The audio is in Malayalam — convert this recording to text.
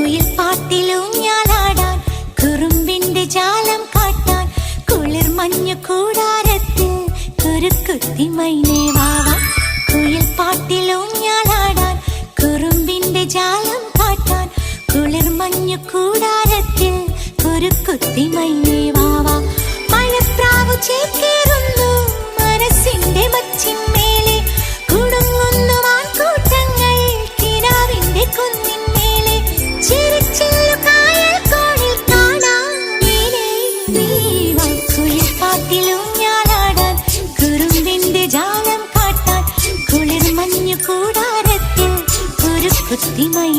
കുയിൽ പാട്ടിലൂഞ്ഞാലാടാൻ കുറുമ്പിന്റെ ജാലം കാട്ടാൻ കുളിർ മഞ്ഞു കൂടാരത്തിൽ കുരുക്കുത്തി മൈനേ വാവാ. കുയിൽ പാട്ടിലൂഞ്ഞാലാടാൻ കുറുമ്പിന്റെ ജാലം കാട്ടാൻ കുളിർ മഞ്ഞു കൂടാരത്തിൽ കുരുക്കുത്തി മൈനേ വാവാ. മഴപ്രാവു ചേക്കേറുന്നു മനസ്സിന്റെ മച്ചിന്മേലെ കുടുങ്ങുന്നു മാൻകൂട്ടങ്ങൾ കിനാവിന്റെ കുന്നിന്മേലെ ചിരിച്ചില്ലു കായൽ കോണിൽ കാണാം നീലേ നീവാ. കുയിൽ പാട്ടിലൂഞ്ഞാലാടാൻ കുറുമ്പിന്റെ ജാലം കാട്ടാൻ കുളിർ മഞ്ഞു കൂടാരത്തിൽ കുരുക്കുത്തി മൈനേ